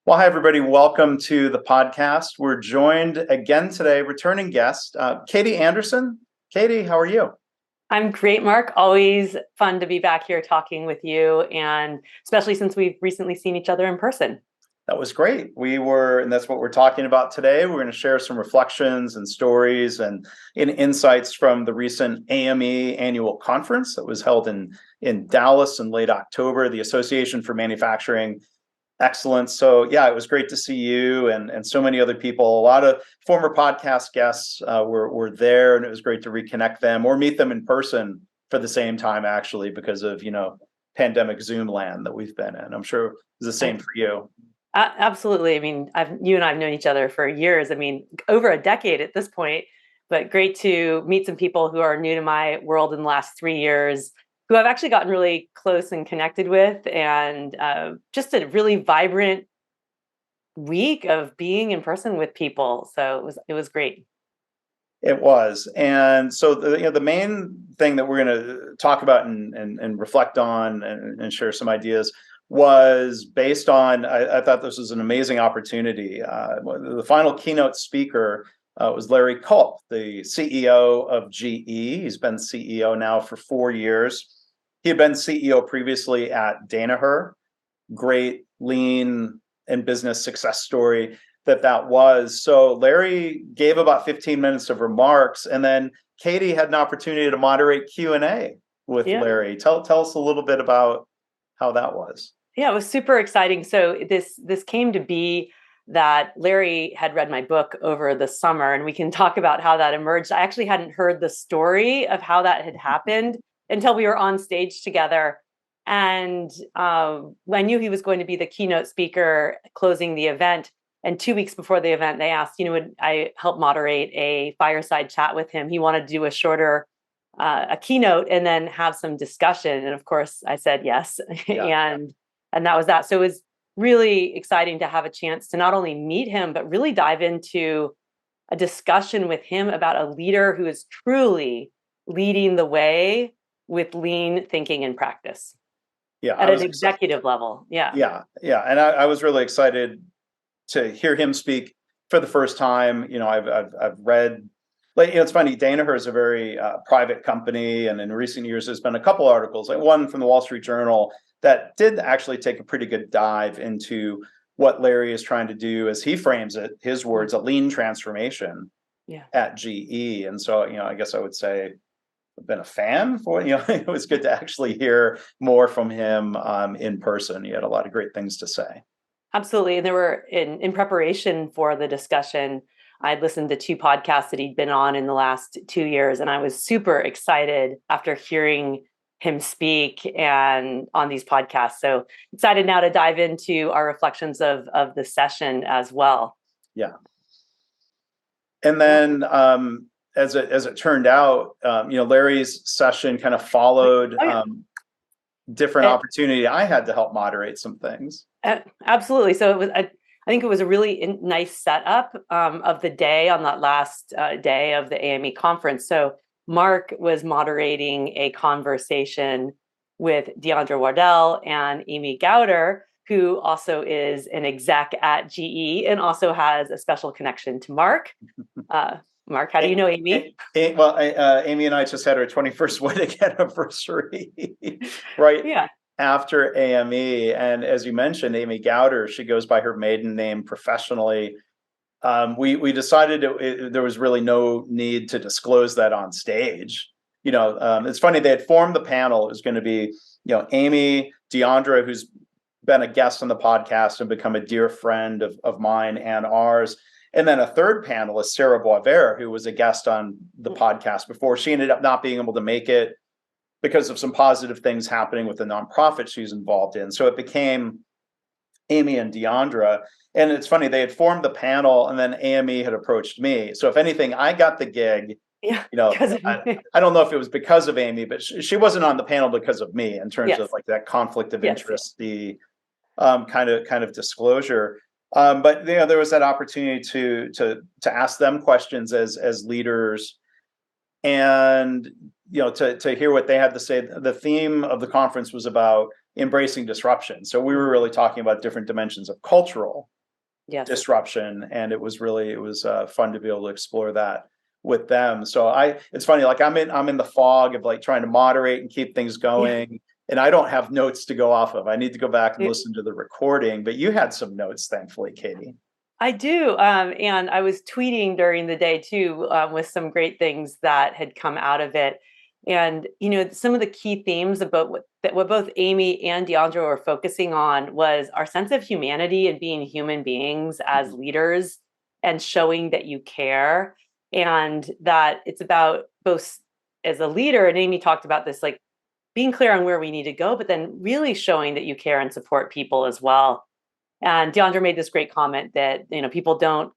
Well, hi, everybody. Welcome to the podcast. We're joined again today, returning guest, Katie Anderson. Katie, how are you? I'm great, Mark. Always fun to be back here talking with you, and especially since we've recently seen each other in person. That was great. And that's what we're talking about today. We're going to share some reflections and stories and insights from the recent AME annual conference that was held in Dallas in late October, the Association for Manufacturing Excellence. So yeah, it was great to see you and so many other people. A lot of former podcast guests were there, and it was great to reconnect them or meet them in person for the same time, actually, because of pandemic Zoom land that we've been in. I'm sure it's the same for you. Absolutely. I mean, you and I have known each other for years. I mean, over a decade at this point. But great to meet some people who are new to my world in the last 3 years, who I've actually gotten really close and connected with, and just a really vibrant week of being in person with people. So it was great. It was. And so the main thing that we're going to talk about and reflect on and share some ideas was based on, I thought this was an amazing opportunity. The final keynote speaker was Larry Culp, the CEO of GE. He's been CEO now for 4 years. He had been CEO previously at Danaher, great lean and business success story that was. So Larry gave about 15 minutes of remarks, and then Katie had an opportunity to moderate Q&A with Larry. Tell us a little bit about how that was. Yeah, it was super exciting. So this came to be that Larry had read my book over the summer, and we can talk about how that emerged. I actually hadn't heard the story of how that had happened until we were on stage together. And I knew he was going to be the keynote speaker closing the event. And 2 weeks before the event, they asked, would I help moderate a fireside chat with him? He wanted to do a shorter a keynote and then have some discussion. And of course, I said yes. Yeah. and that was that. So it was really exciting to have a chance to not only meet him, but really dive into a discussion with him about a leader who is truly leading the way with lean thinking and practice. Yeah, at an executive level. Yeah. And I was really excited to hear him speak for the first time. I've read, it's funny, Danaher is a very private company, and in recent years there's been a couple articles, like one from the Wall Street Journal, that did actually take a pretty good dive into what Larry is trying to do, as he frames it, his words, a lean transformation at GE. And so, I guess I would say I've been a fan for, it was good to actually hear more from him in person. He had a lot of great things to say. Absolutely. And there were, in preparation for the discussion, I'd listened to 2 podcasts that he'd been on in the last 2 years. And I was super excited after hearing him speak and on these podcasts. So excited now to dive into our reflections of the session as well. Yeah. And then as it turned out, Larry's session kind of followed different opportunity. I had to help moderate some things. Absolutely. So it was, I think it was a really nice setup of the day on that last day of the AME conference. So Mark was moderating a conversation with Deondra Wardelle and Amy Gowder, who also is an exec at GE and also has a special connection to Mark. Mark, how do you know Amy? Well, Amy and I just had our 21st wedding anniversary, right? Yeah. After AME. And as you mentioned, Amy Gowder, she goes by her maiden name professionally. We decided there was really no need to disclose that on stage. It's funny, they had formed the panel. It was going to be, Amy, Deondra, who's been a guest on the podcast and become a dear friend of mine and ours. And then a third panelist, Sarah Boisvert, who was a guest on the podcast before. She ended up not being able to make it because of some positive things happening with the nonprofit she's involved in. So it became Amy and Deondra. And it's funny, they had formed the panel, and then AME had approached me. So if anything, I got the gig. Yeah, I don't know if it was because of Amy, but she wasn't on the panel because of me in terms of like that conflict of interest, the kind of disclosure. But there was that opportunity to ask them questions as leaders, and to hear what they had to say. The theme of the conference was about embracing disruption. So we were really talking about different dimensions of cultural disruption, and it was fun to be able to explore that with them. So it's funny, like I'm in the fog of like trying to moderate and keep things going, and I don't have notes to go off of. I need to go back and listen to the recording, but you had some notes, thankfully, Katie. I do. And I was tweeting during the day too, with some great things that had come out of it. And, some of the key themes about what both Amy and Deondra were focusing on was our sense of humanity and being human beings as leaders and showing that you care. And that it's about both as a leader, and Amy talked about this, like being clear on where we need to go, but then really showing that you care and support people as well. And Deondra made this great comment that, people don't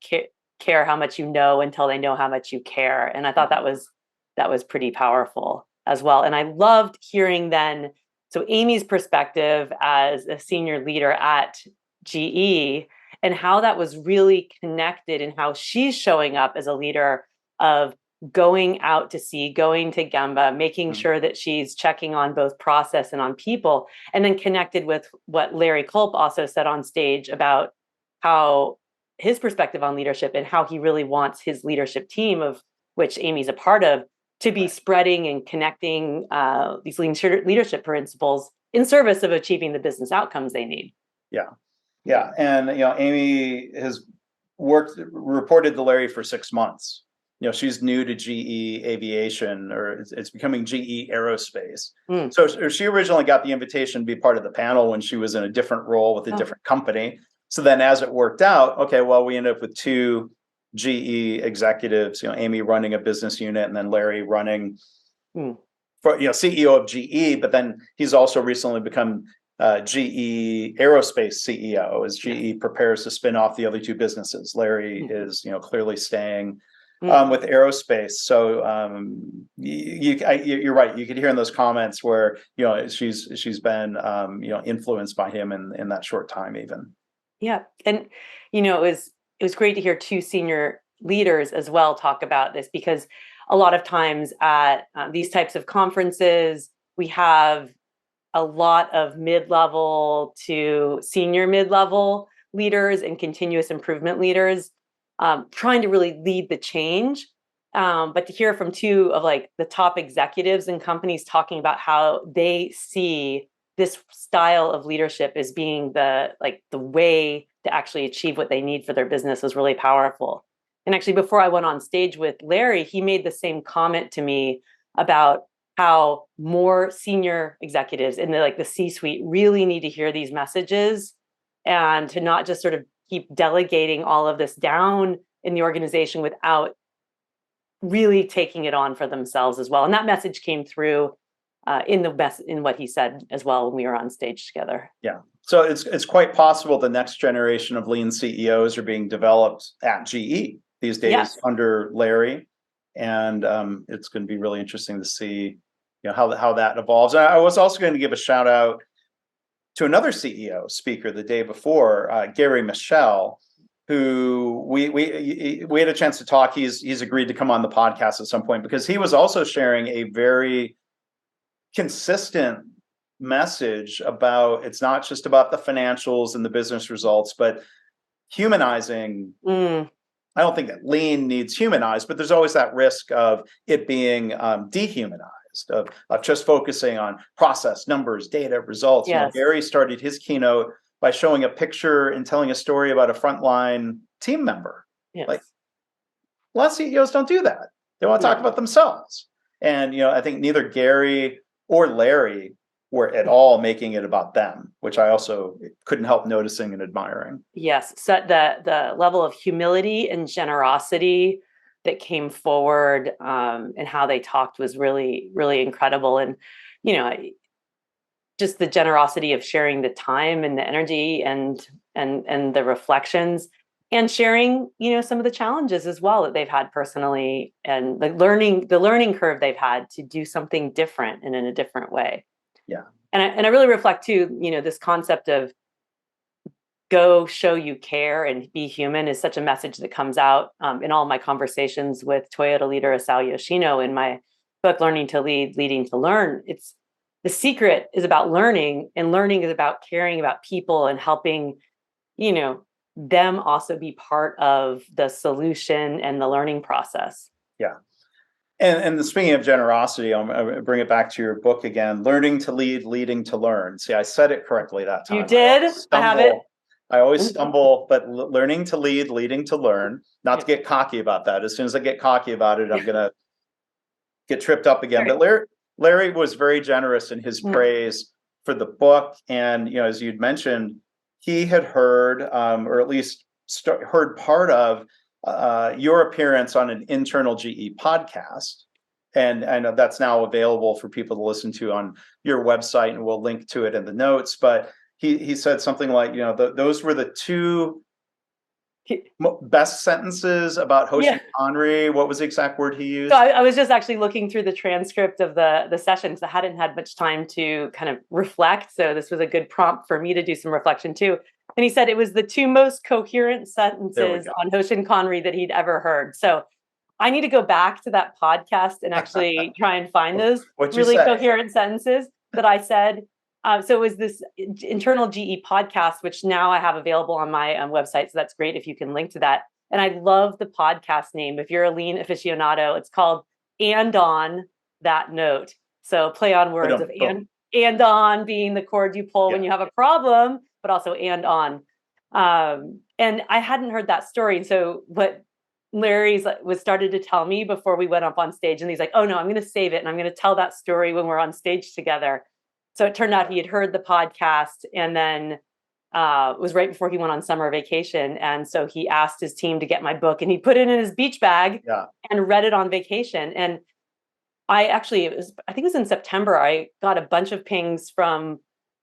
care how much you know until they know how much you care. And I thought that was pretty powerful as well. And I loved hearing then, so Amy's perspective as a senior leader at GE and how that was really connected and how she's showing up as a leader of going out to sea, going to Gemba, making sure that she's checking on both process and on people, and then connected with what Larry Culp also said on stage about how his perspective on leadership and how he really wants his leadership team, of which Amy's a part of, to be spreading and connecting these leadership principles in service of achieving the business outcomes they need. Yeah. And, Amy has reported to Larry for 6 months. She's new to GE Aviation, or it's becoming GE Aerospace. So she originally got the invitation to be part of the panel when she was in a different role with a different company. So then as it worked out, okay, well, we ended up with 2 GE executives, Amy running a business unit and then Larry running for, CEO of GE, but then he's also recently become GE Aerospace CEO as GE prepares to spin off the other 2 businesses. Larry is, clearly staying with aerospace. So you're right. You could hear in those comments where she's been influenced by him in that short time even. Yeah, and it was great to hear 2 senior leaders as well talk about this, because a lot of times at these types of conferences we have a lot of mid-level to senior mid-level leaders and continuous improvement leaders trying to really lead the change. But to hear from 2 of like the top executives in companies talking about how they see this style of leadership as being the way to actually achieve what they need for their business was really powerful. And actually, before I went on stage with Larry, he made the same comment to me about how more senior executives in the C-suite really need to hear these messages, and to not just sort of keep delegating all of this down in the organization without really taking it on for themselves as well. And that message came through in what he said as well when we were on stage together. Yeah. So it's quite possible the next generation of lean CEOs are being developed at GE these days under Larry. And it's going to be really interesting to see how that evolves. And I was also going to give a shout out to another CEO speaker the day before, Gary Michel, who we had a chance to talk. He's agreed to come on the podcast at some point because he was also sharing a very consistent message about it's not just about the financials and the business results, but humanizing. I don't think that lean needs humanized, but there's always that risk of it being dehumanized, of just focusing on process, numbers, data, results. Yes. Gary started his keynote by showing a picture and telling a story about a frontline team member. Yes. Like, a lot of CEOs don't do that. They want to talk about themselves. And I think neither Gary or Larry were at all making it about them, which I also couldn't help noticing and admiring. Yes, so the level of humility and generosity that came forward and how they talked was really, really incredible. And, just the generosity of sharing the time and the energy and the reflections, and sharing, some of the challenges as well that they've had personally, and the learning curve they've had to do something different and in a different way. Yeah. And I really reflect too, this concept of go show you care and be human is such a message that comes out in all my conversations with Toyota leader Isao Yoshino in my book, Learning to Lead, Leading to Learn. It's, the secret is about learning, and learning is about caring about people and helping, them also be part of the solution and the learning process. Yeah. And speaking of generosity, I'm going to bring it back to your book again, Learning to Lead, Leading to Learn. See, I said it correctly that time. You did? I have it. I always stumble, but learning to lead, leading to learn, not to get cocky about that. As soon as I get cocky about it, I'm going to get tripped up again. But Larry was very generous in his praise for the book. And, as you'd mentioned, he had heard, or at least heard part of your appearance on an internal GE podcast. And I know that's now available for people to listen to on your website, and we'll link to it in the notes. But he said something like, those were the two best sentences about Hoshin Kanri. What was the exact word he used? So I was just actually looking through the transcript of the session because I hadn't had much time to kind of reflect. So this was a good prompt for me to do some reflection too. And he said it was the two most coherent sentences on Hoshin Kanri that he'd ever heard. So I need to go back to that podcast and actually try and find those really coherent sentences that I said. So it was this internal GE podcast, which now I have available on my website. So that's great if you can link to that. And I love the podcast name. If you're a lean aficionado, it's called Andon That Note. So play on words of Andon being the cord you pull when you have a problem, but also and on. And I hadn't heard that story. And so what Larry was started to tell me before we went up on stage, and he's like, oh no, I'm going to save it. And I'm going to tell that story when we're on stage together. So it turned out he had heard the podcast, and then it was right before he went on summer vacation. And so he asked his team to get my book, and he put it in his beach bag and read it on vacation. And I think it was in September, I got a bunch of pings from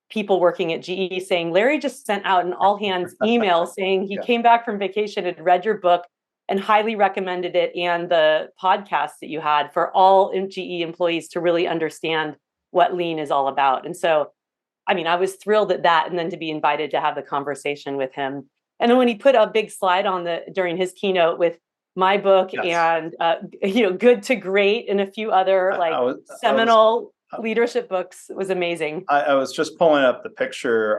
people working at GE saying, Larry just sent out an all hands email saying he came back from vacation and read your book and highly recommended it and the podcast that you had for all GE employees to really understand what lean is all about. And so, I mean, I was thrilled at that, and then to be invited to have the conversation with him. And then when he put a big slide on during his keynote with my book and Good to Great and a few other seminal leadership books, it was amazing. I was just pulling up the picture.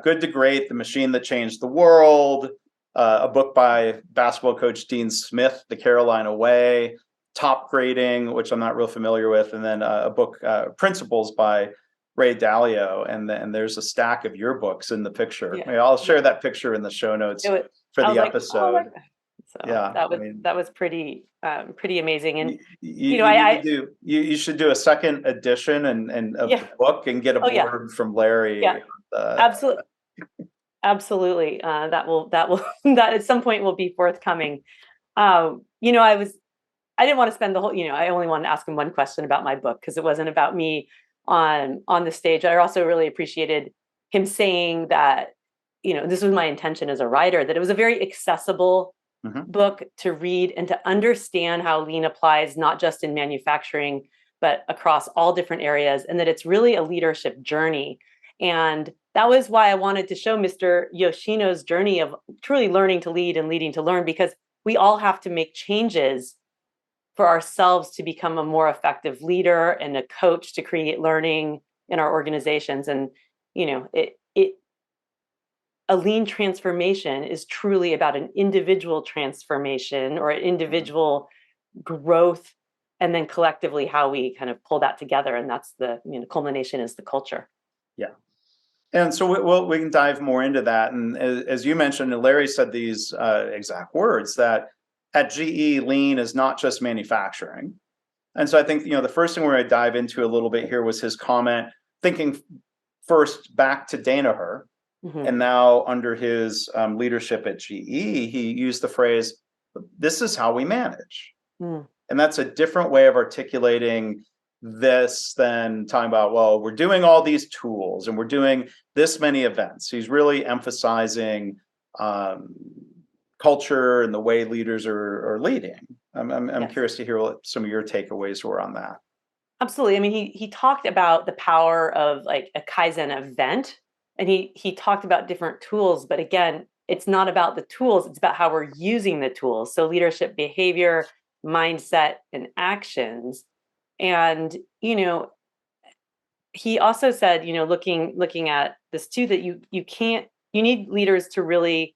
Good to Great, The Machine That Changed the World, a book by basketball coach Dean Smith, The Carolina Way, Top Grading, which I'm not real familiar with, and then a book, Principles by Ray Dalio, and there's a stack of your books in the picture. I'll share that picture in the show notes for the episode. That was pretty amazing. And you should do a second edition of the book and get a blurb from Larry. Absolutely. That at some point will be forthcoming. I didn't want to spend the whole, I only wanted to ask him one question about my book because it wasn't about me on the stage. I also really appreciated him saying that, this was my intention as a writer, that it was a very accessible book to read and to understand how lean applies, not just in manufacturing, but across all different areas, and that it's really a leadership journey. And that was why I wanted to show Mr. Yoshino's journey of truly learning to lead and leading to learn, because we all have to make changes for ourselves to become a more effective leader and a coach to create learning in our organizations. And, a lean transformation is truly about an individual transformation or an individual growth, and then collectively how we kind of pull that together. And that's the culmination is the culture. Yeah. And so we can dive more into that. And as you mentioned, and Larry said these exact words, that at GE, lean is not just manufacturing. And so I think, the first thing we're going to dive into a little bit here was his comment, thinking first back to Danaher, and now under his leadership at GE, he used the phrase, this is how we manage. And that's a different way of articulating this than talking about, well, we're doing all these tools and we're doing this many events. He's really emphasizing culture and the way leaders are leading. I'm curious to hear what some of your takeaways were on that. Absolutely. I mean, he talked about the power of like a Kaizen event, and he talked about different tools, but again, it's not about the tools, it's about how we're using the tools. So leadership behavior, mindset, and actions. And, he also said, looking at this too, that you need leaders to really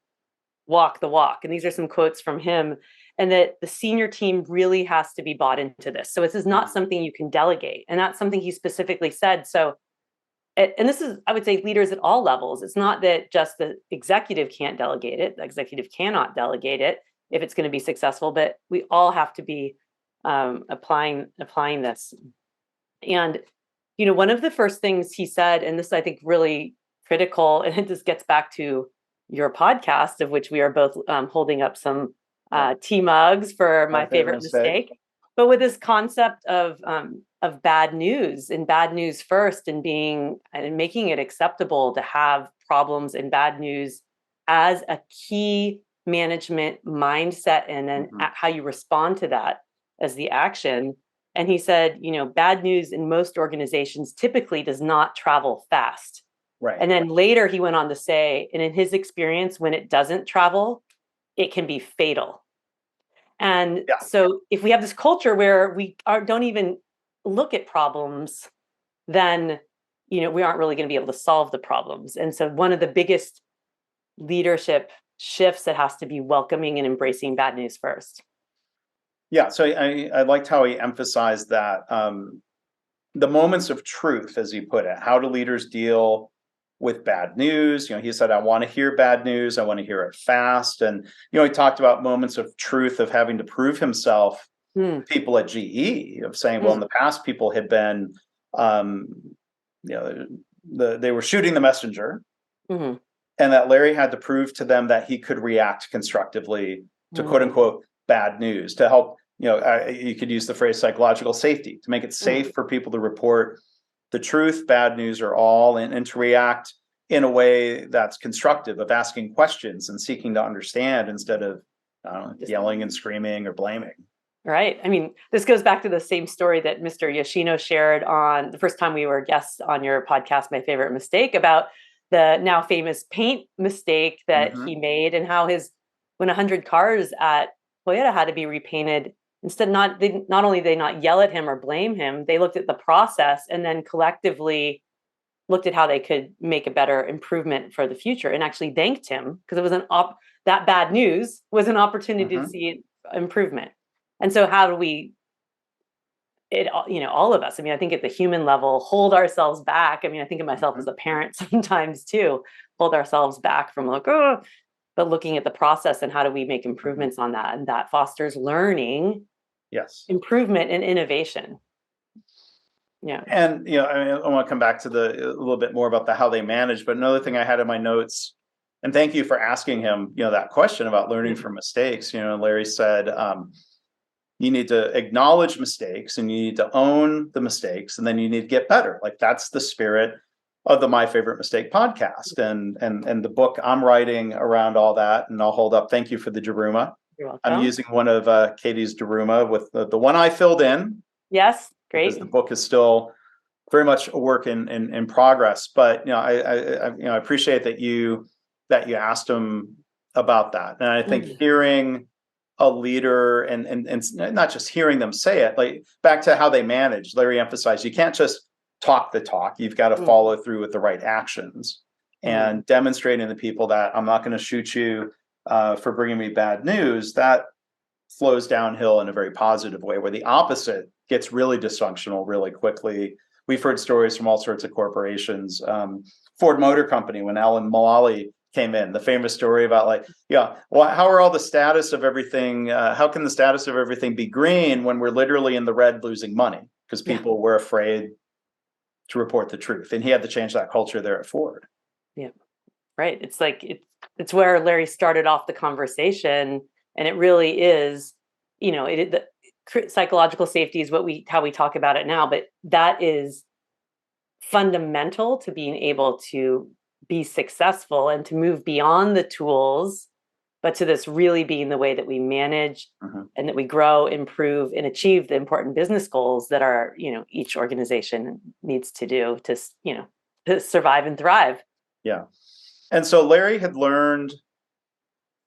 walk the walk. And these are some quotes from him, and that the senior team really has to be bought into this. So this is not something you can delegate. And that's something he specifically said. So, and this is, I would say, leaders at all levels. It's not that just the executive can't delegate it. The executive cannot delegate it if it's going to be successful, but we all have to be applying this. And, one of the first things he said, and this I think really critical, and it just gets back to your podcast, of which we are both holding up some tea mugs for my favorite mistake. But with this concept of bad news, and bad news first, and making it acceptable to have problems and bad news as a key management mindset, and then how you respond to that as the action. And he said, bad news in most organizations typically does not travel fast. Right. And then later he went on to say, and in his experience, when it doesn't travel, it can be fatal. And so if we have this culture where we don't even look at problems, then, we aren't really going to be able to solve the problems. And so one of the biggest leadership shifts that has to be welcoming and embracing bad news first. Yeah. So I liked how he emphasized that the moments of truth, as he put it. How do leaders deal with bad news? He said, I want to hear bad news. I want to hear it fast. And, he talked about moments of truth, of having to prove himself to people at GE, of saying, well, in the past, people had been, they were shooting the messenger, and that Larry had to prove to them that he could react constructively to quote unquote bad news, to help, you could use the phrase psychological safety, to make it safe for people to report the truth, bad news, or all, and to react in a way that's constructive, of asking questions and seeking to understand instead of yelling and screaming or blaming. Right. I mean, this goes back to the same story that Mr. Yoshino shared on the first time we were guests on your podcast, My Favorite Mistake, about the now famous paint mistake that he made, and how when 100 cars at Toyota had to be repainted, instead, not only did they not yell at him or blame him, they looked at the process and then collectively looked at how they could make a better improvement for the future, and actually thanked him, because it was that bad news was an opportunity to see improvement. And so how do we, all of us, I think at the human level, hold ourselves back. I think of myself as a parent sometimes too, hold ourselves back from but looking at the process and how do we make improvements on that. And that fosters learning, improvement, and innovation. Yeah. And, I want to come back to a little bit more about how they manage, but another thing I had in my notes, and thank you for asking him, that question about learning from mistakes. Larry said, you need to acknowledge mistakes, and you need to own the mistakes, and then you need to get better. Like, that's the spirit of the My Favorite Mistake podcast, and the book I'm writing around all that. And I'll hold up. Thank you for the Daruma. You're welcome. I'm using one of Katie's Daruma with the one I filled in. Yes, great. Because the book is still very much a work in progress. But I appreciate that you asked him about that, and I think hearing a leader and not just hearing them say it, like back to how they manage. Larry emphasized you can't just talk the talk. You've got to follow through with the right actions, and demonstrating to people that I'm not going to shoot you for bringing me bad news. That flows downhill in a very positive way, where the opposite gets really dysfunctional really quickly. We've heard stories from all sorts of corporations. Ford Motor Company, when Alan Mulally came in, the famous story about how are all the status of everything? How can the status of everything be green when we're literally in the red losing money? Because people were afraid to report the truth. And he had to change that culture there at Ford. Yeah, right. It's like, it's where Larry started off the conversation. And it really is, the psychological safety is how we talk about it now, but that is fundamental to being able to be successful and to move beyond the tools, but to this really being the way that we manage and that we grow, improve, and achieve the important business goals that are, each organization needs to do to survive and thrive. Yeah. And so Larry had learned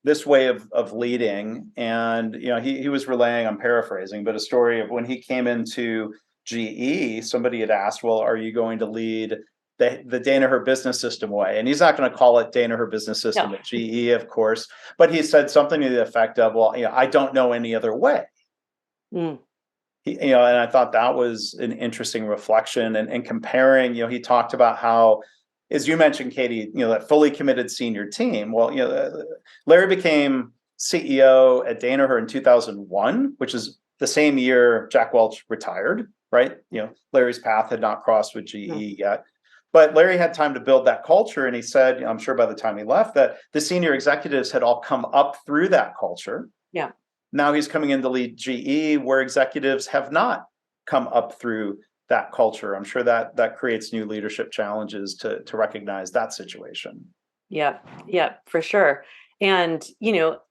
this way of leading, and he was relaying, I'm paraphrasing, but a story of when he came into GE, somebody had asked, well, are you going to lead the Danaher Business System way? And he's not going to call it Danaher Business System at GE, of course, but he said something to the effect of, well, I don't know any other way. And I thought that was an interesting reflection and comparing, he talked about how, as you mentioned, Katie, that fully committed senior team. Well, Larry became CEO at Danaher in 2001, which is the same year Jack Welch retired, right? Larry's path had not crossed with GE yet. But Larry had time to build that culture. And he said, I'm sure by the time he left, that the senior executives had all come up through that culture. Yeah. Now he's coming in to lead GE, where executives have not come up through that culture. I'm sure that creates new leadership challenges to recognize that situation. Yeah, for sure. And,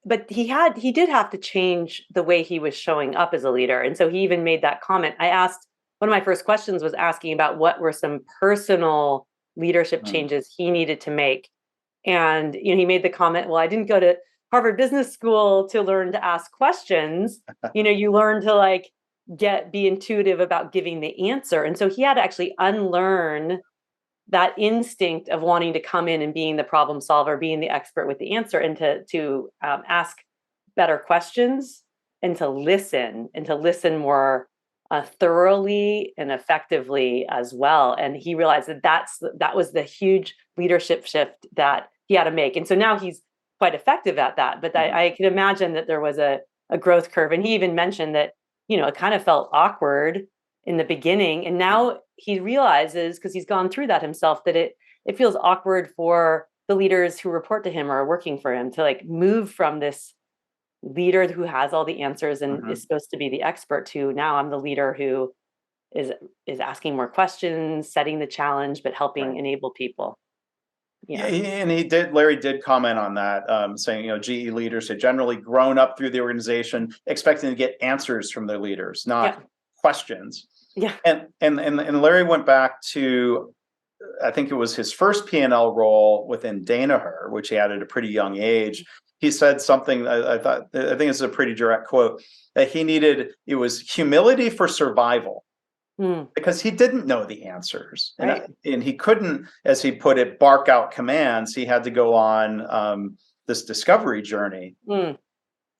but he did have to change the way he was showing up as a leader. And so he even made that comment. One of my first questions was asking about what were some personal leadership changes he needed to make. And, he made the comment, well, I didn't go to Harvard Business School to learn to ask questions. You learn to be intuitive about giving the answer. And so he had to actually unlearn that instinct of wanting to come in and being the problem solver, being the expert with the answer, and to ask better questions and to listen more thoroughly and effectively as well. And he realized that was the huge leadership shift that he had to make. And so now he's quite effective at that. But I can imagine that there was a growth curve. And he even mentioned that, it kind of felt awkward in the beginning. And now he realizes, because he's gone through that himself, that it feels awkward for the leaders who report to him or are working for him to move from this leader who has all the answers and is supposed to be the expert to now I'm the leader who is asking more questions, setting the challenge, but helping enable people. Yeah, and Larry did comment on that, saying, GE leaders had generally grown up through the organization expecting to get answers from their leaders, not questions. Yeah. And Larry went back to, I think it was his first P&L role within Danaher, which he had at a pretty young age. He said something, I think this is a pretty direct quote, that it was humility for survival. Because he didn't know the answers, and he couldn't, as he put it, bark out commands. He had to go on this discovery journey,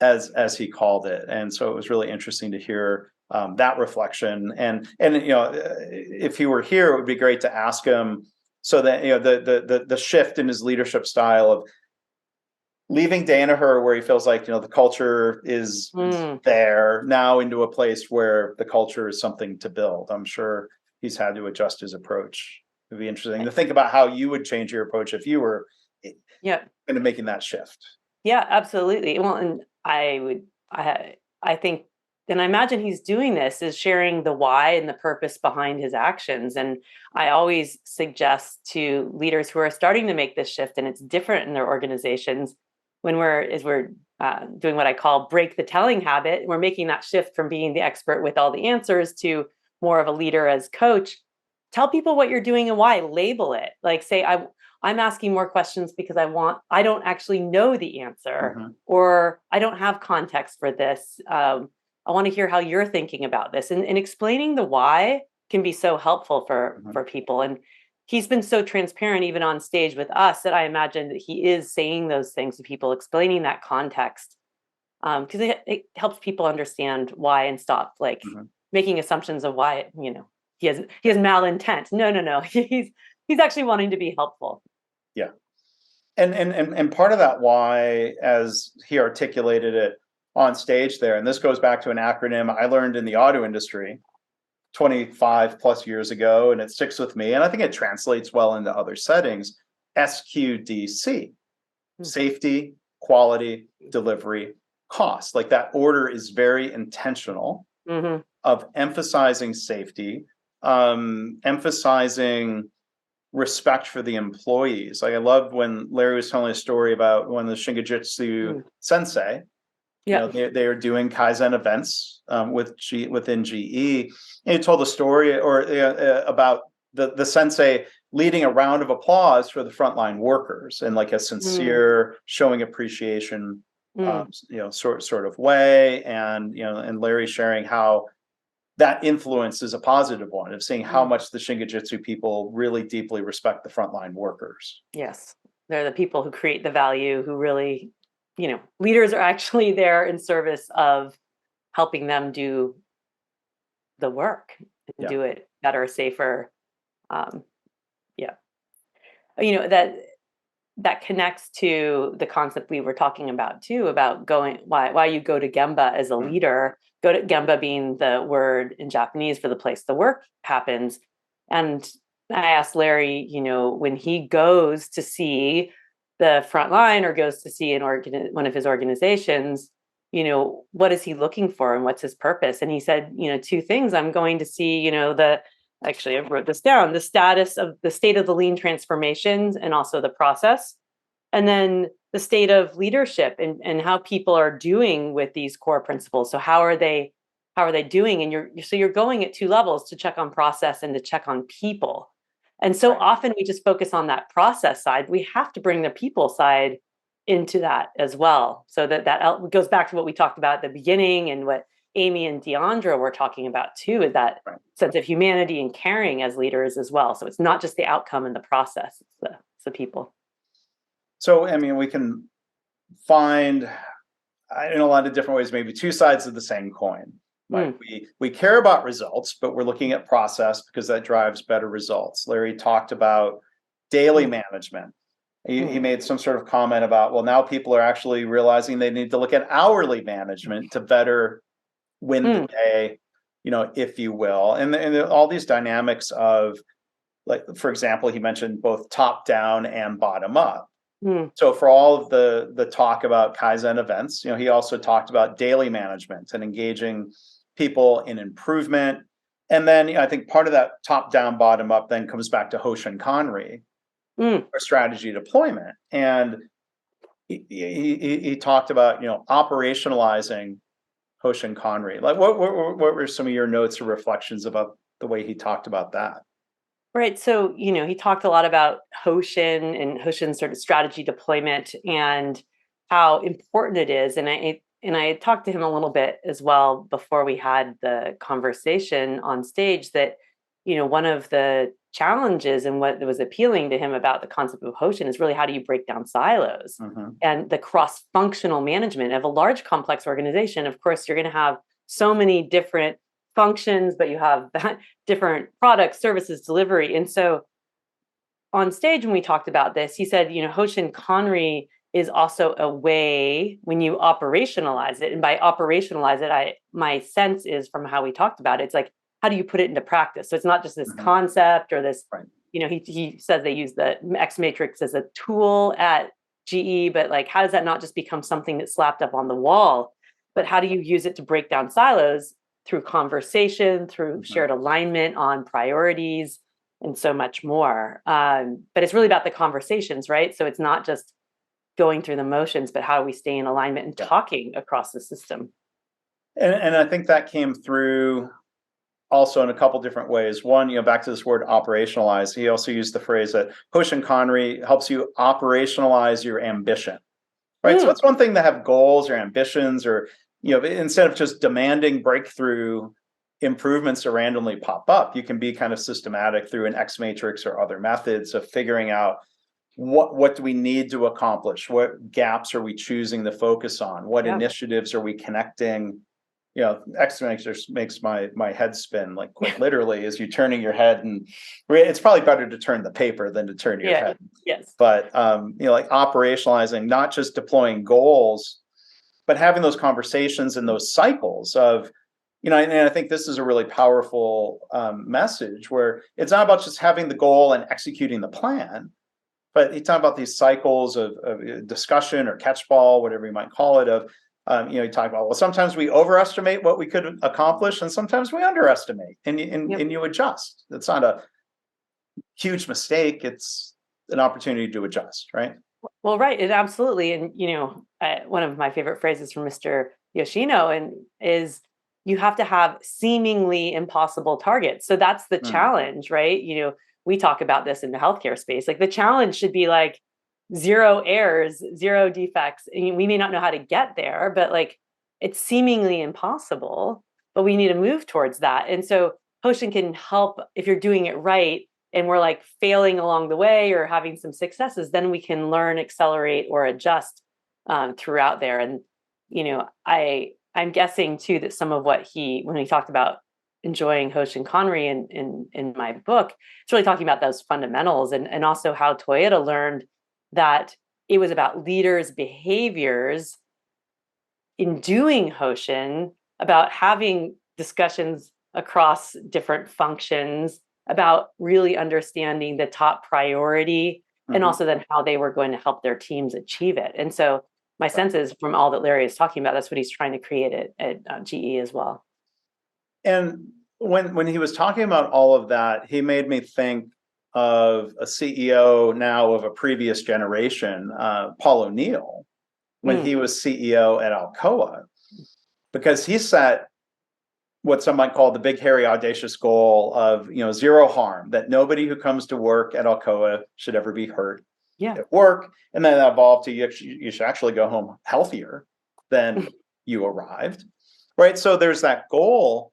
as he called it. And so it was really interesting to hear that reflection. And if he were here, it would be great to ask him, so that the shift in his leadership style of leaving Danaher, where he feels like the culture is there, now into a place where the culture is something to build. I'm sure he's had to adjust his approach. It'd be interesting to think about how you would change your approach if you were into making that shift. Yeah, absolutely. Well, and I think, and I imagine he's doing this, is sharing the why and the purpose behind his actions. And I always suggest to leaders who are starting to make this shift, and it's different in their organizations, when we're doing what I call break the telling habit, we're making that shift from being the expert with all the answers to more of a leader as coach. Tell people what you're doing and why. Label it. Say, I'm asking more questions because I don't actually know the answer, or I don't have context for this. I want to hear how you're thinking about this. And explaining the why can be so helpful for people. And he's been so transparent, even on stage with us, that I imagine that he is saying those things to people, explaining that context, because it helps people understand why and stop making assumptions of why he has malintent. No, he's actually wanting to be helpful. Yeah, and part of that why, as he articulated it on stage there, and this goes back to an acronym I learned in the auto industry 25 plus years ago, and it sticks with me, and I think it translates well into other settings. SQDC, safety, quality, delivery, cost. That order is very intentional of emphasizing safety, emphasizing respect for the employees. I loved when Larry was telling a story about when the Shingijutsu sensei, they are doing Kaizen events within GE. And he told a story about the sensei leading a round of applause for the frontline workers in a sincere showing appreciation, sort of way. And Larry sharing how that influence is a positive one of seeing how much the Shingijutsu people really deeply respect the frontline workers. Yes. They're the people who create the value, who really, leaders are actually there in service of helping them do the work and do it better, safer. Yeah. That connects to the concept we were talking about too, about why you go to Gemba as a leader. Go to Gemba being the word in Japanese for the place the work happens. And I asked Larry, when he goes to see the front line or goes to see one of his organizations, what is he looking for and what's his purpose? And he said, two things. I'm going to see, actually, I wrote this down, the state of the lean transformations and also the process. And then the state of leadership and how people are doing with these core principles. So how are they doing? And you're going at two levels, to check on process and to check on people. And so often we just focus on that process side. We have to bring the people side into that as well. So that goes back to what we talked about at the beginning and what Amy and Deondra were talking about too, is that sense of humanity and caring as leaders as well. So it's not just the outcome and the process, it's the people. So, we can find in a lot of different ways, maybe two sides of the same coin. Like we care about results, but we're looking at process because that drives better results. Larry talked about daily management. He made some sort of comment about, well, now people are actually realizing they need to look at hourly management to better win the day, if you will. And all these dynamics of, like, for example, he mentioned both top down and bottom up. So for all of the talk about Kaizen events, he also talked about daily management and engaging people in improvement. And then I think part of that top down, bottom up then comes back to Hoshin Kanri, or strategy deployment. And he talked about, operationalizing Hoshin Kanri. Like what were some of your notes or reflections about the way he talked about that? Right. So, he talked a lot about Hoshin and Hoshin's sort of strategy deployment and how important it is. And I talked to him a little bit as well before we had the conversation on stage that, one of the challenges and what was appealing to him about the concept of Hoshin is really, how do you break down silos and the cross-functional management of a large, complex organization. Of course, you're going to have so many different functions, but you have different products, services, delivery. And so on stage, when we talked about this, he said, Hoshin Kanri is also a way when you operationalize it. And by operationalize it, my sense is from how we talked about it, it's like, how do you put it into practice? So it's not just this concept or this, he says they use the X matrix as a tool at GE, but like, how does that not just become something that's slapped up on the wall? But how do you use it to break down silos? Through conversation, through shared alignment on priorities, and so much more. But it's really about the conversations, right? So it's not just going through the motions, but how do we stay in alignment and talking across the system? And I think that came through also in a couple different ways. One, back to this word operationalize. He also used the phrase that Hoshin Kanri helps you operationalize your ambition, right? So it's one thing to have goals or ambitions, or instead of just demanding breakthrough improvements to randomly pop up, you can be kind of systematic through an X matrix or other methods of figuring out what do we need to accomplish? What gaps are we choosing to focus on? What initiatives are we connecting? X matrix makes my head spin, like quite literally, as you turning your head, and it's probably better to turn the paper than to turn your head. Yes. But like operationalizing, not just deploying goals, but having those conversations and those cycles of, and I think this is a really powerful message, where it's not about just having the goal and executing the plan, but you talk about these cycles of discussion or catchball, whatever you might call it, of, you talk about, well, sometimes we overestimate what we could accomplish and sometimes we underestimate, and you adjust. It's not a huge mistake. It's an opportunity to adjust, right? Well, right. It absolutely. And, one of my favorite phrases from Mr. Yoshino is you have to have seemingly impossible targets. So that's the challenge, right? We talk about this in the healthcare space. Like, the challenge should be like 0 errors, 0 defects. And we may not know how to get there, but like, it's seemingly impossible. but we need to move towards that. And so Hoshin can help if you're doing it right and we're like failing along the way or having some successes, then we can learn, accelerate, or adjust throughout there. And, I'm guessing too that some of what when he talked about enjoying Hoshin Connery in my book, it's really talking about those fundamentals and also how Toyota learned that it was about leaders' behaviors in doing Hoshin, about having discussions across different functions, about really understanding the top priority, and also then how they were going to help their teams achieve it. And so my sense is from all that Larry is talking about, that's what he's trying to create at GE as well. And when he was talking about all of that, he made me think of a CEO now of a previous generation, Paul O'Neill, when he was CEO at Alcoa, because he set what some might call the big, hairy, audacious goal of zero harm, that nobody who comes to work at Alcoa should ever be hurt at work. And then that evolved to you should actually go home healthier than you arrived, right? So there's that goal,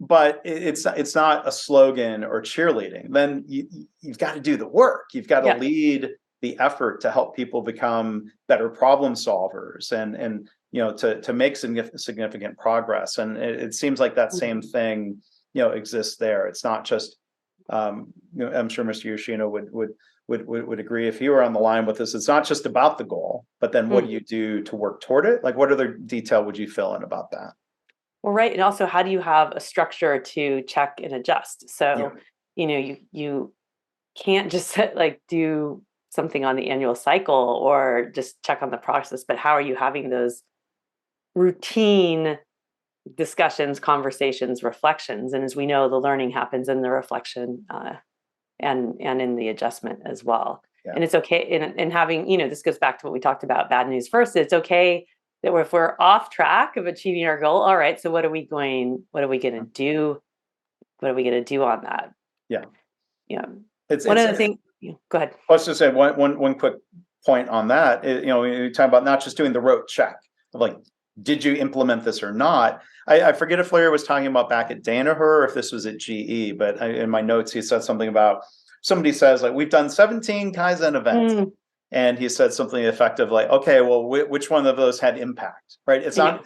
but it's not a slogan or cheerleading. Then you've got to do the work. You've got to lead the effort to help people become better problem solvers and to make significant progress. And it seems like that same thing exists there. It's not just I'm sure Mr. Yoshino would agree if he were on the line with us. It's not just about the goal, but then what do you do to work toward it? Like, what other detail would you fill in about that? Well, right. And also, how do you have a structure to check and adjust? So, you can't just do something on the annual cycle or just check on the process, but how are you having those routine discussions, conversations, reflections? And as we know, the learning happens in the reflection and in the adjustment as well. And it's okay. And having, this goes back to what we talked about, bad news first. It's okay that if we're off track of achieving our goal, all right, so what are we going to do? What are we going to do on that? Yeah. It's one of the things, go ahead. Let's just say one quick point on that. You talk about not just doing the rote check of like, did you implement this or not? I forget if Larry was talking about back at Danaher or if this was at GE, but in my notes, he said something about, somebody says like, we've done 17 Kaizen events. And he said something effective like, okay, well, which one of those had impact, right? It's not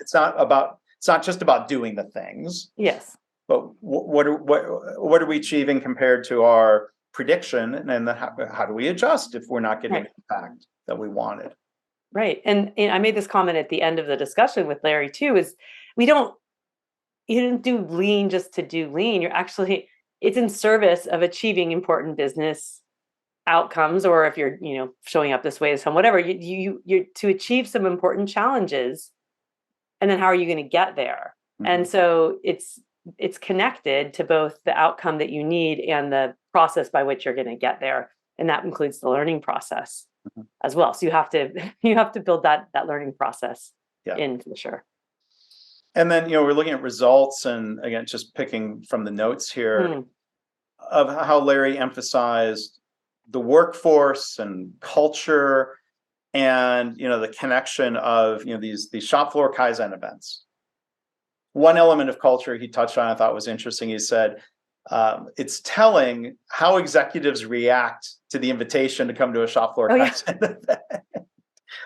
just about doing the things. Yes. But what are we achieving compared to our prediction? And then how do we adjust if we're not getting the impact that we wanted? Right. And I made this comment at the end of the discussion with Larry too, is you didn't do lean just to do lean. It's in service of achieving important business outcomes, or if you're showing up this way as some whatever you're to achieve some important challenges, and then how are you going to get there? And so it's connected to both the outcome that you need and the process by which you're going to get there, and that includes the learning process as well. So you have to build that learning process in for sure. And then we're looking at results, and again, just picking from the notes here of how Larry emphasized the workforce and culture, and the connection of these shop floor Kaizen events. One element of culture he touched on I thought was interesting. He said it's telling how executives react to the invitation to come to a shop floor Kaizen event.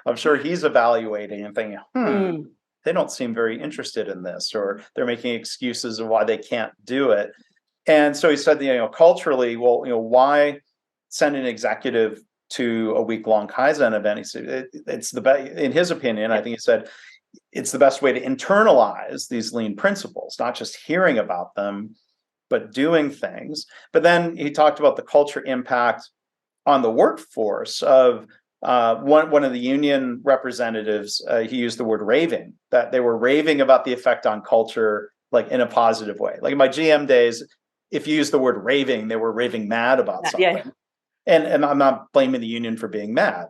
I'm sure he's evaluating and thinking, they don't seem very interested in this, or they're making excuses of why they can't do it. And so he said, culturally, well, why send an executive to a week-long Kaizen event? He said it's the best, in his opinion. I think he said it's the best way to internalize these lean principles, not just hearing about them, but doing things. But then he talked about the culture impact on the workforce of one of the union representatives. He used the word raving, that they were raving about the effect on culture, like in a positive way. Like in my GM days, if you use the word raving, they were raving mad about something. And I'm not blaming the union for being mad.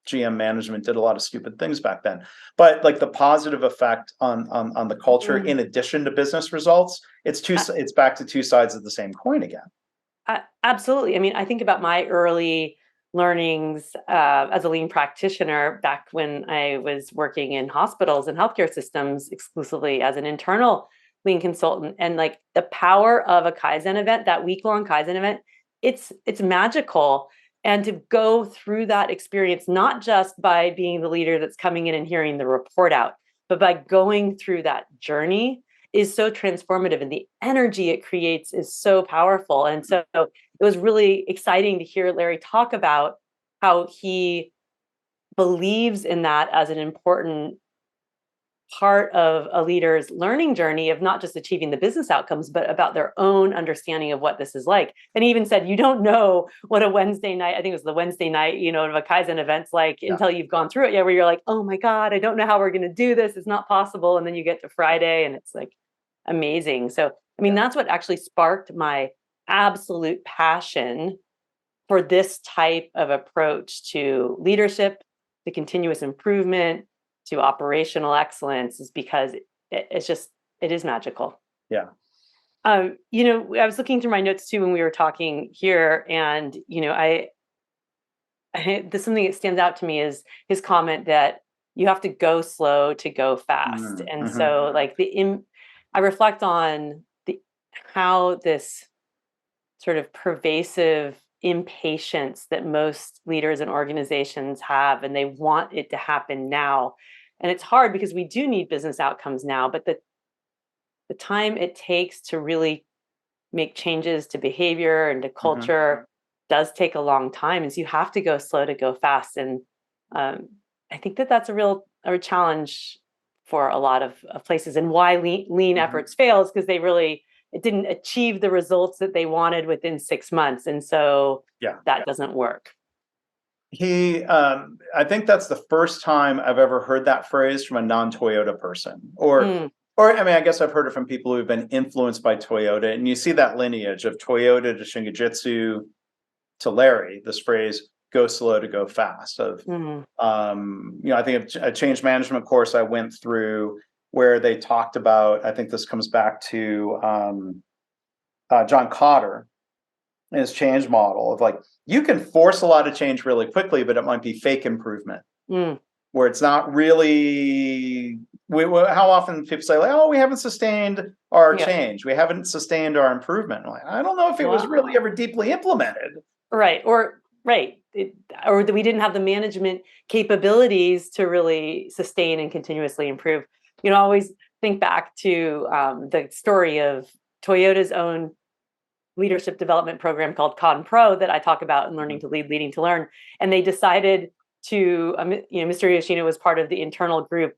GM management did a lot of stupid things back then. But like the positive effect on the culture, in addition to business results, it's back to two sides of the same coin again. Absolutely. I mean, I think about my early learnings as a lean practitioner back when I was working in hospitals and healthcare systems exclusively as an internal lean consultant, and like the power of a Kaizen event, that week-long Kaizen event, it's magical. And to go through that experience, not just by being the leader that's coming in and hearing the report out, but by going through that journey is so transformative, and the energy it creates is so powerful. And so it was really exciting to hear Larry talk about how he believes in that as an important part of a leader's learning journey of not just achieving the business outcomes, but about their own understanding of what this is like. And he even said, you don't know what a Wednesday night, I think it was the Wednesday night, of a Kaizen event's like until you've gone through it. Yeah, where you're like, oh my God, I don't know how we're going to do this. It's not possible. And then you get to Friday and it's like amazing. So, I mean, that's what actually sparked my absolute passion for this type of approach to leadership, to continuous improvement, to operational excellence, is because it is magical. Yeah. I was looking through my notes too when we were talking here, and there's something that stands out to me is his comment that you have to go slow to go fast. And so like I reflect on how this sort of pervasive impatience that most leaders and organizations have, and they want it to happen now. And it's hard because we do need business outcomes now, but the time it takes to really make changes to behavior and to culture does take a long time. And so you have to go slow to go fast. And I think that's a real challenge for a lot of places, and why lean efforts fails, because it didn't achieve the results that they wanted within 6 months. And so that doesn't work. I think that's the first time I've ever heard that phrase from a non-Toyota person, or I mean, I guess I've heard it from people who've been influenced by Toyota, and you see that lineage of Toyota to Shingijutsu to Larry, this phrase, go slow to go fast. I think a change management course I went through where they talked about, I think this comes back to John Cotter and his change model of like, you can force a lot of change really quickly, but it might be fake improvement, where it's not really, how often people say like, oh, we haven't sustained our change. We haven't sustained our improvement. Like, I don't know if it was really ever deeply implemented. Right. Or that we didn't have the management capabilities to really sustain and continuously improve. I always think back to the story of Toyota's own leadership development program called Con Pro that I talk about in Learning to Lead, Leading to Learn. And they decided to, Mr. Yoshino was part of the internal group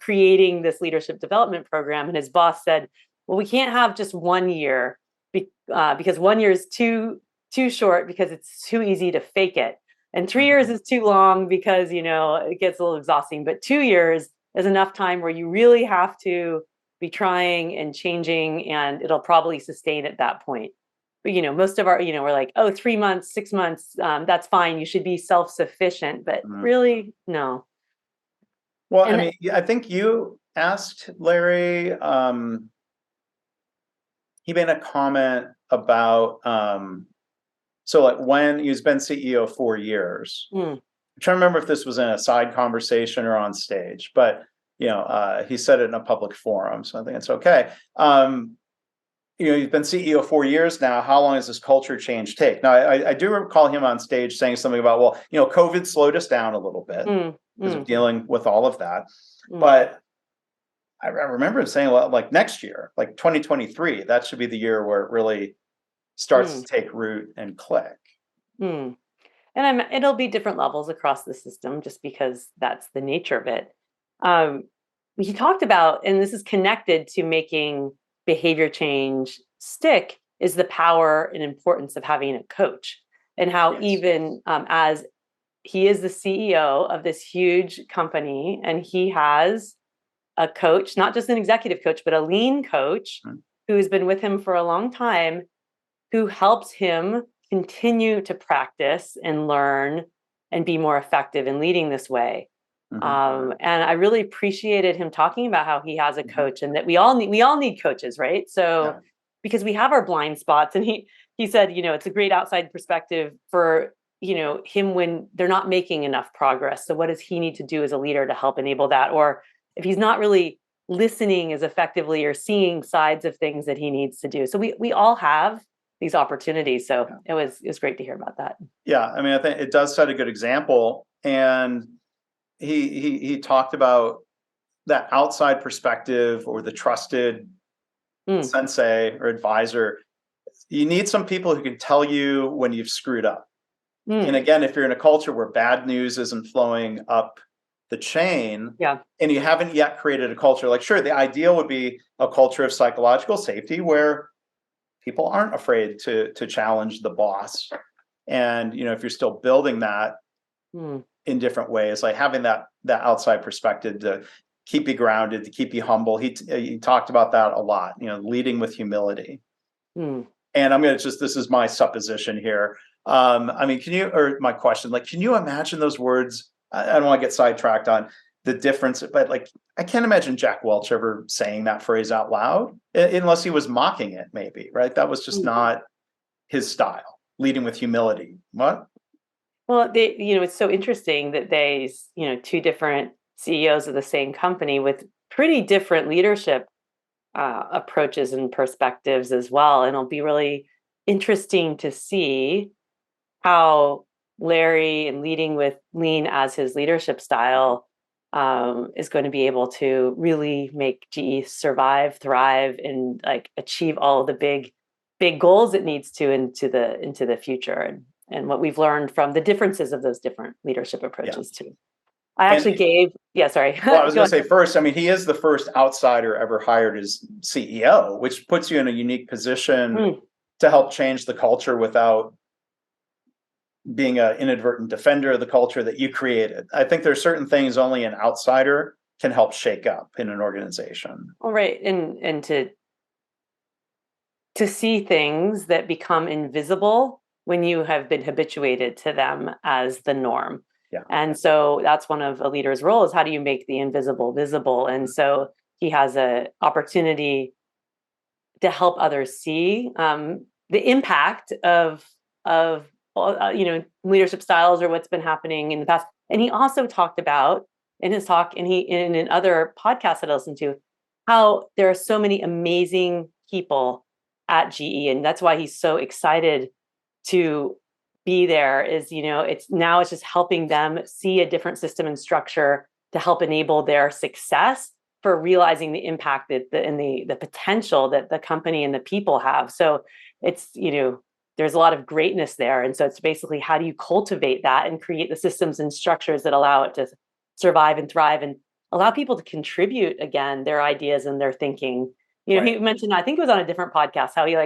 creating this leadership development program. And his boss said, well, we can't have just 1 year because 1 year is too short, because it's too easy to fake it. And 3 years is too long because, it gets a little exhausting. But 2 years is enough time where you really have to be trying and changing, and it'll probably sustain at that point. But, most of our, we're like, oh, 3 months, 6 months, that's fine. You should be self-sufficient, but really, no. Well, I mean, I think you asked Larry, he made a comment about, so like when he's been CEO 4 years, I'm trying to remember if this was in a side conversation or on stage, but, he said it in a public forum, so I think it's okay. You've been CEO 4 years now. How long does this culture change take? Now, I do recall him on stage saying something about, well, COVID slowed us down a little bit because of dealing with all of that. But I remember him saying, well, like next year, like 2023, that should be the year where it really starts to take root and click. And it'll be different levels across the system, just because that's the nature of it. He talked about, and this is connected to making behavior change stick, is the power and importance of having a coach, and how even as he is the CEO of this huge company, and he has a coach, not just an executive coach, but a lean coach who has been with him for a long time, who helps him continue to practice and learn and be more effective in leading this way. And I really appreciated him talking about how he has a coach, and that we all need coaches, right? So because we have our blind spots, and he said, it's a great outside perspective for, him when they're not making enough progress. So what does he need to do as a leader to help enable that? Or if he's not really listening as effectively or seeing sides of things that he needs to do. So we all have these opportunities. So it was great to hear about that. Yeah, I mean, I think it does set a good example. And he talked about that outside perspective or the trusted sensei or advisor. You need some people who can tell you when you've screwed up. And again, if you're in a culture where bad news isn't flowing up the chain, and you haven't yet created a culture, like, sure, the ideal would be a culture of psychological safety where people aren't afraid to challenge the boss. And, you know, if you're still building that in different ways, like having that outside perspective to keep you grounded, to keep you humble. He talked about that a lot, you know, leading with humility. And I'm going to this is my supposition here. I mean, my question, like, can you imagine those words? I don't want to get sidetracked on the difference, but like, I can't imagine Jack Welch ever saying that phrase out loud, unless he was mocking it, maybe, right? That was just not his style, leading with humility. What? Well, it's so interesting that two different CEOs of the same company with pretty different leadership approaches and perspectives as well. And it'll be really interesting to see how Larry, and leading with lean as his leadership style, is going to be able to really make GE survive, thrive, and like achieve all of the big goals it needs to into the future, and what we've learned from the differences of those different leadership approaches too. I actually sorry. Well, I was going to say first, I mean, he is the first outsider ever hired as CEO, which puts you in a unique position to help change the culture without being an inadvertent defender of the culture that you created. I think there's certain things only an outsider can help shake up in an organization. All right. And to see things that become invisible when you have been habituated to them as the norm. And so that's one of a leader's roles. How do you make the invisible visible? And so he has an opportunity to help others see the impact of leadership styles or what's been happening in the past. And he also talked about in his talk, and in other podcasts that I listened to, how there are so many amazing people at GE, and that's why he's so excited to be there. Is it's just helping them see a different system and structure to help enable their success for realizing the impact and the potential that the company and the people have. So it's there's a lot of greatness there, and so it's basically how do you cultivate that and create the systems and structures that allow it to survive and thrive and allow people to contribute again their ideas and their thinking. He mentioned, I think it was on a different podcast, how he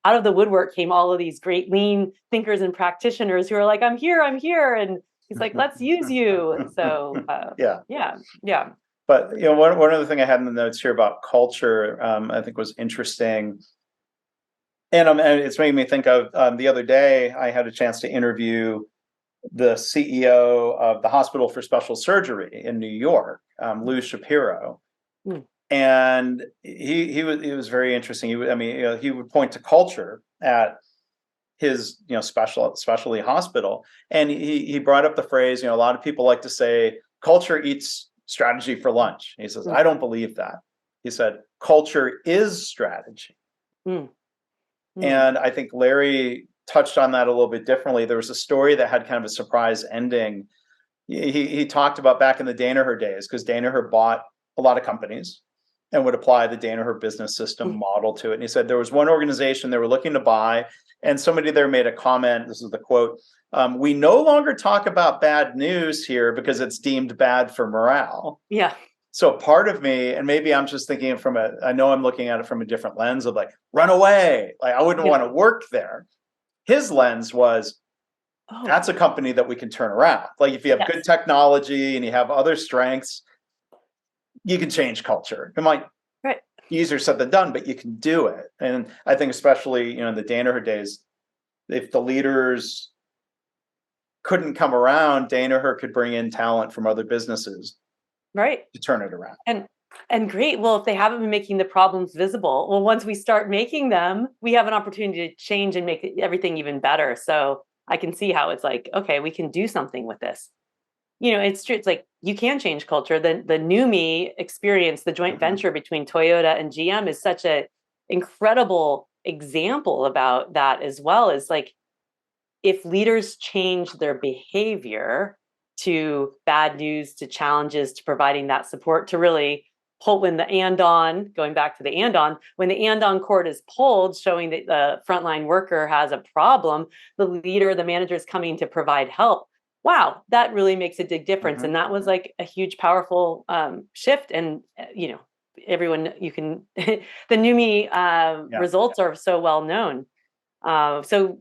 out of the woodwork came all of these great lean thinkers and practitioners who are like, I'm here. And he's like, let's use you. So yeah. But one other thing I had in the notes here about culture, I think was interesting. And it's making me think of the other day, I had a chance to interview the CEO of the Hospital for Special Surgery in New York, Lou Shapiro. And he was very interesting. He would point to culture at his specialty hospital, and he brought up the phrase. A lot of people like to say culture eats strategy for lunch. He says, I don't believe that. He said culture is strategy. And I think Larry touched on that a little bit differently. There was a story that had kind of a surprise ending. He talked about back in the Danaher days, because Danaher bought a lot of companies and would apply the Danaher business system model to it. And he said there was one organization they were looking to buy, and somebody there made a comment. This is the quote: "We no longer talk about bad news here because it's deemed bad for morale." Yeah. So part of me, and maybe I'm just thinking I know I'm looking at it from a different lens of like, run away. Like, I wouldn't want to work there. His lens was, that's a company that we can turn around. Like, if you have good technology and you have other strengths, you can change culture. It might be easier said than done, but you can do it. And I think especially, in the Danaher days, if the leaders couldn't come around, Danaher could bring in talent from other businesses. To turn it around. And great. Well, if they haven't been making the problems visible, well, once we start making them, we have an opportunity to change and make everything even better. So I can see how it's like, okay, we can do something with this. it's true. It's like you can change culture. The new me experience, the joint venture between Toyota and GM is such a incredible example about that, as well as like, if leaders change their behavior to bad news, to challenges, to providing that support, to really pull, when the Andon, going back to the Andon, when the Andon cord is pulled, showing that the frontline worker has a problem, the leader, the manager is coming to provide help. Wow, that really makes a big difference. And that was like a huge, powerful shift. And, everyone, you can, the new me results are so well known. So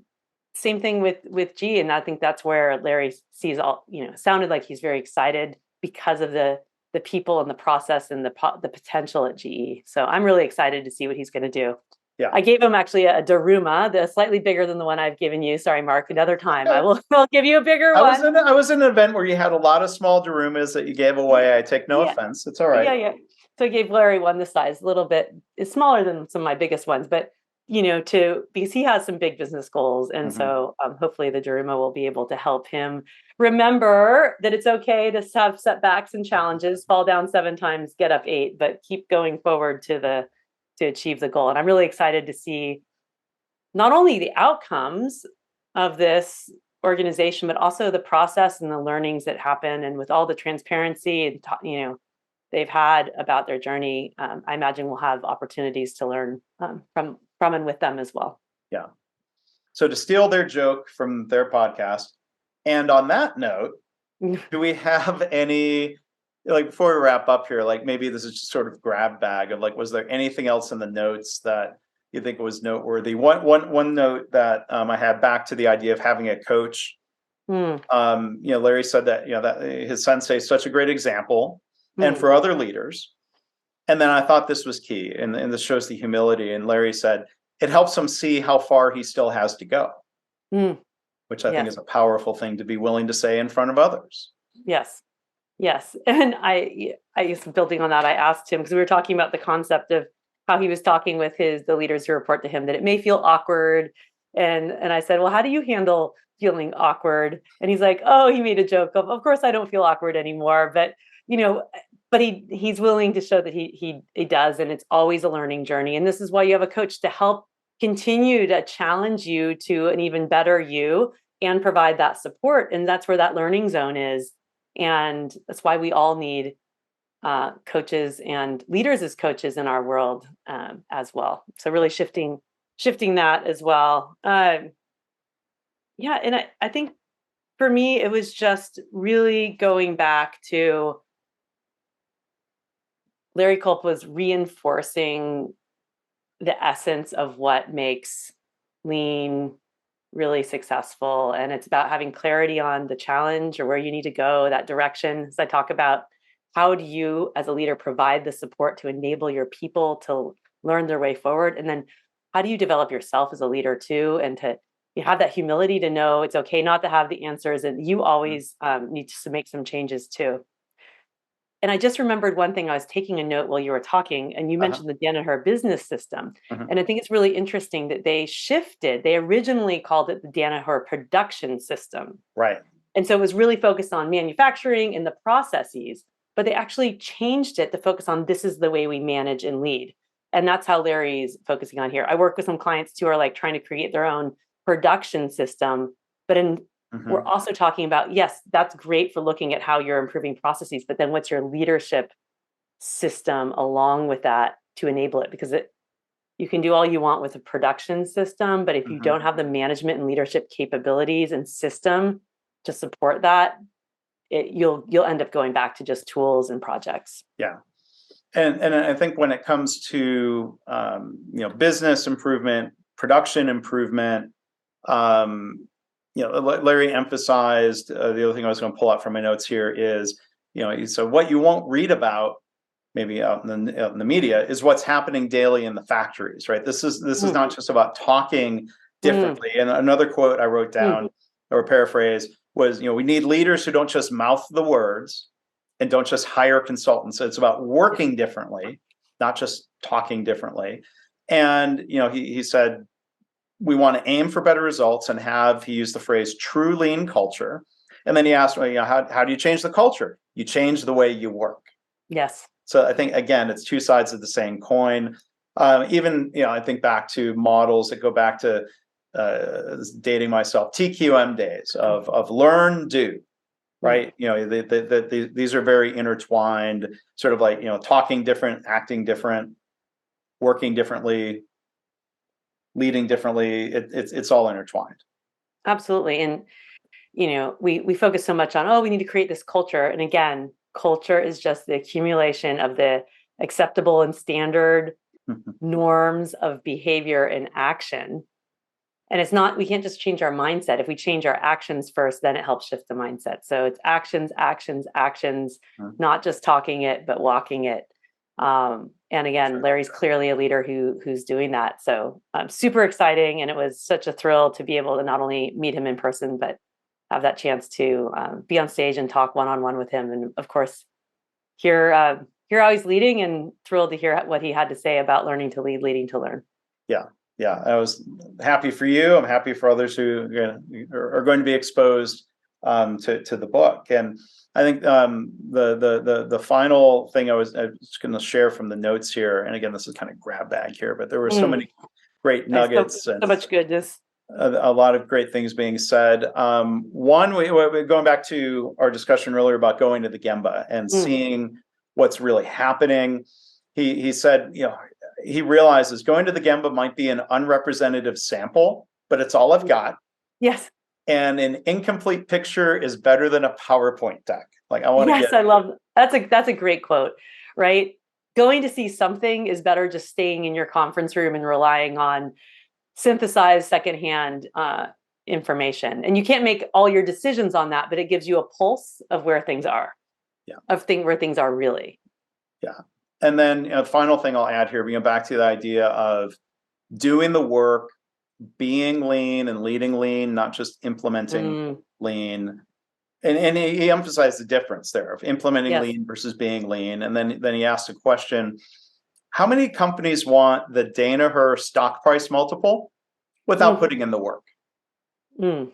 same thing with G, and I think that's where Larry sees all, sounded like he's very excited because of the people and the process and the potential at GE. So I'm really excited to see what he's going to do. Yeah, I gave him actually a Daruma, the slightly bigger than the one I've given you. Sorry, Mark. Another time, I'll give you a bigger one. I was in an event where you had a lot of small Darumas that you gave away. I take no offense. It's all right. Yeah. So I gave Larry one this size, a little bit. It's smaller than some of my biggest ones, but because he has some big business goals. And so hopefully the Daruma will be able to help him remember that it's okay to have setbacks and challenges, fall down 7 times, get up 8, but keep going forward to achieve the goal. And I'm really excited to see not only the outcomes of this organization, but also the process and the learnings that happen. And with all the transparency and, they've had about their journey, I imagine we'll have opportunities to learn from and with them as well. Yeah. So to steal their joke from their podcast, and on that note, do we have any, like, before we wrap up here, like maybe this is just sort of grab bag of like, was there anything else in the notes that you think was noteworthy? One note that I had, back to the idea of having a coach. Larry said that, that his sensei is such a great example, and for other leaders. And then I thought this was key, and this shows the humility. And Larry said it helps him see how far he still has to go, which I think is a powerful thing to be willing to say in front of others. Yes. And I guess building on that, I asked him, because we were talking about the concept of how he was talking with the leaders who report to him, that it may feel awkward. And I said, well, how do you handle feeling awkward? And he's like, oh, he made a joke of course I don't feel awkward anymore. But, but he's willing to show that he does, and it's always a learning journey. And this is why you have a coach to help continue to challenge you to an even better you and provide that support. And that's where that learning zone is. And that's why we all need coaches and leaders as coaches in our world as well. So really shifting that as well. And I think for me, it was just really going back to Larry Culp was reinforcing the essence of what makes lean really successful. And it's about having clarity on the challenge or where you need to go, that direction. As I talk about, how do you as a leader provide the support to enable your people to learn their way forward? And then how do you develop yourself as a leader too? And you have that humility to know it's okay not to have the answers, and you always need to make some changes too. And I just remembered one thing. I was taking a note while you were talking, and you mentioned the Danaher business system. And I think it's really interesting that they shifted. They originally called it the Danaher production system. Right. And so it was really focused on manufacturing and the processes, but they actually changed it to focus on this is the way we manage and lead. And that's how Larry's focusing on here. I work with some clients who are like trying to create their own production system, but we're also talking about, yes, that's great for looking at how you're improving processes, but then what's your leadership system along with that to enable it? Because you can do all you want with a production system, but if you don't have the management and leadership capabilities and system to support that, you'll end up going back to just tools and projects. Yeah. And I think when it comes to business improvement, production improvement, Larry emphasized, the other thing I was going to pull out from my notes here is, so what you won't read about maybe out in the media is what's happening daily in the factories, right? This is not just about talking differently. And another quote I wrote down or paraphrase was, we need leaders who don't just mouth the words and don't just hire consultants. So it's about working differently, not just talking differently. And, he said, we want to aim for better results and have, he used the phrase, true lean culture. And then he asked, well, how do you change the culture? You change the way you work. Yes. So I think, again, it's two sides of the same coin. Even, I think back to models that go back to dating myself, TQM days of learn, do, right? These are very intertwined, sort of like, talking different, acting different, working differently, leading differently. It's all intertwined. Absolutely. And, we focus so much on, we need to create this culture. And again, culture is just the accumulation of the acceptable and standard norms of behavior and action. And it's not, we can't just change our mindset. If we change our actions first, then it helps shift the mindset. So it's actions, actions, actions, not just talking it, but walking it. And again, Larry's clearly a leader who's doing that. So super exciting. And it was such a thrill to be able to not only meet him in person, but have that chance to be on stage and talk one-on-one with him. And of course, hear how he's leading, and thrilled to hear what he had to say about learning to lead, leading to learn. Yeah, I was happy for you. I'm happy for others who are going to be exposed to the book. And I think the final thing I was going to share from the notes here, and again, this is kind of grab bag here, but there were so many great nuggets so and much goodness. A lot of great things being said. One, we're going back to our discussion earlier about going to the Gemba and seeing what's really happening. He said, he realizes going to the Gemba might be an unrepresentative sample, but it's all I've got. Yes. And an incomplete picture is better than a PowerPoint deck. Like I want to I love that's a great quote, right? Going to see something is better just staying in your conference room and relying on synthesized secondhand information. And you can't make all your decisions on that, but it gives you a pulse of where things are. Where things are really. Yeah. And then the final thing I'll add here, being back to the idea of doing the work, being lean and leading lean, not just implementing lean. And he emphasized the difference there of implementing lean versus being lean. And then he asked a question: how many companies want the Danaher stock price multiple without putting in the work? So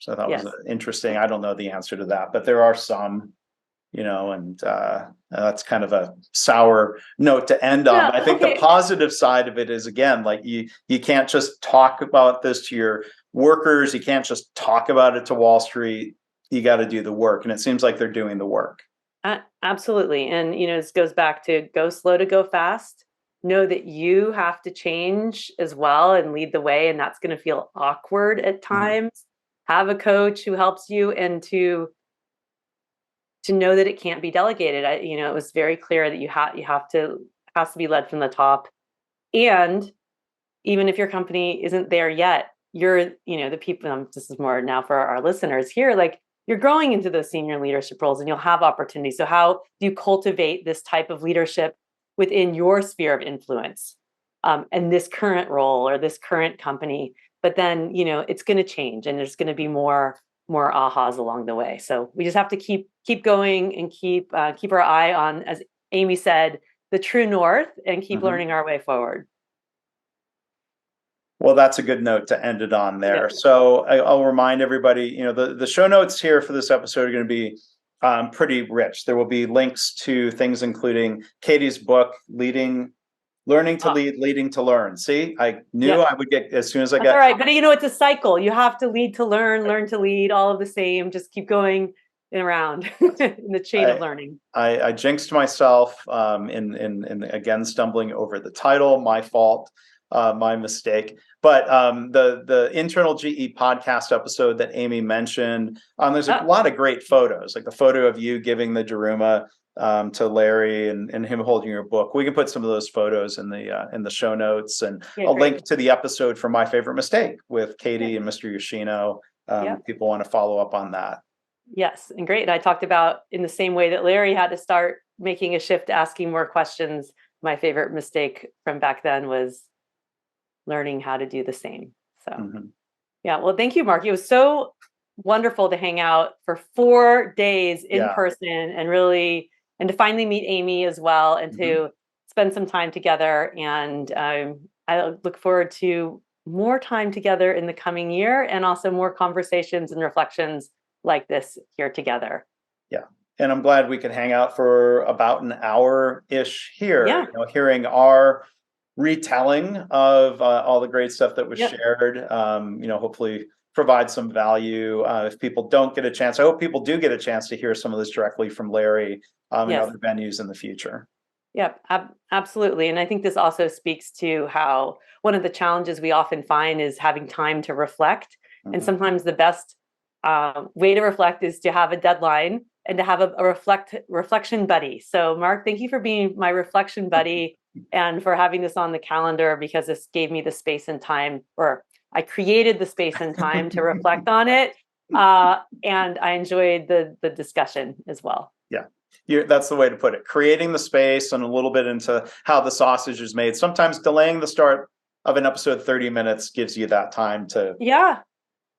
I thought was interesting. I don't know the answer to that, but there are some, and that's kind of a sour note to end on. But I think the positive side of it is, again, like you can't just talk about this to your workers. You can't just talk about it to Wall Street. You got to do the work. And it seems like they're doing the work. Absolutely. And, this goes back to go slow to go fast. Know that you have to change as well and lead the way. And that's going to feel awkward at times. Have a coach who helps you, and to know that it can't be delegated. It was very clear that it has to be led from the top. And even if your company isn't there yet, you're, the people, this is more now for our listeners here, like you're growing into those senior leadership roles and you'll have opportunities. So how do you cultivate this type of leadership within your sphere of influence and this current role or this current company? But then, it's going to change, and there's going to be more ahas along the way. So we just have to keep going and keep our eye on, as Amy said, the true north, and keep learning our way forward. Well, that's a good note to end it on there. So I'll remind everybody, the show notes here for this episode are going to be pretty rich. There will be links to things including Katie's book, Learning to Lead, Leading to Learn. See, I knew I would get, as soon as I got. All right, but it's a cycle. You have to lead to learn to lead, all of the same. Just keep going around in the chain of learning. I jinxed myself in again stumbling over the title. My fault. My mistake. But the internal GE podcast episode that Amy mentioned, there's a lot of great photos, like the photo of you giving the Daruma to Larry and him holding your book. We can put some of those photos in the show notes, and I'll link to the episode for My Favorite Mistake with Katie and Mr. Yoshino. People want to follow up on that. Yes, and great. And I talked about, in the same way that Larry had to start making a shift, asking more questions. My favorite mistake from back then was learning how to do the same. So, well, thank you, Mark. It was so wonderful to hang out for 4 days in person, and to finally meet Amy as well, and to spend some time together. And I look forward to more time together in the coming year, and also more conversations and reflections like this here together. Yeah. And I'm glad we could hang out for about an hour-ish here, Yeah. hearing our retelling of all the great stuff that was Yep. shared, hopefully provide some value. If people don't get a chance, I hope people do get a chance to hear some of this directly from Larry in Yes. other venues in the future. Yep, absolutely. And I think this also speaks to how one of the challenges we often find is having time to reflect. And sometimes the best way to reflect is to have a deadline and to have a reflection buddy. So Mark, thank you for being my reflection buddy and for having this on the calendar, because this gave me the space and time, or I created the space and time to reflect on it. And I enjoyed the discussion as well. Yeah. That's the way to put it. Creating the space and a little bit into how the sausage is made. Sometimes delaying the start of an episode 30 minutes gives you that time to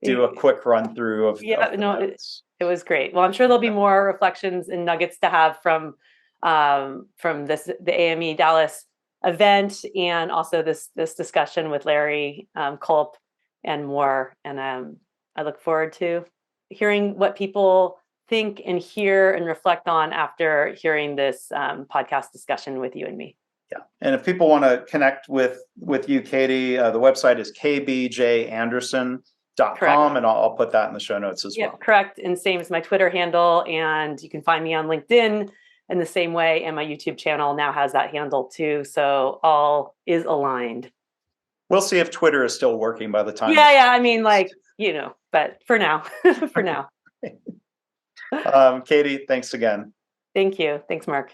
do a quick run through of the notes. It was great. Well, I'm sure there'll be more reflections and nuggets to have from the AME Dallas event, and also this discussion with Larry Culp and more. And I look forward to hearing what people think and hear and reflect on after hearing this podcast discussion with you and me. Yeah. And if people want to connect with you, Katie, the website is kbjanderson.com, and I'll put that in the show notes as well. Correct. And same as my Twitter handle. And you can find me on LinkedIn in the same way. And my YouTube channel now has that handle too. So all is aligned. We'll see if Twitter is still working by the time. Yeah. I mean, but for now, Katie, thanks again. Thank you. Thanks, Mark.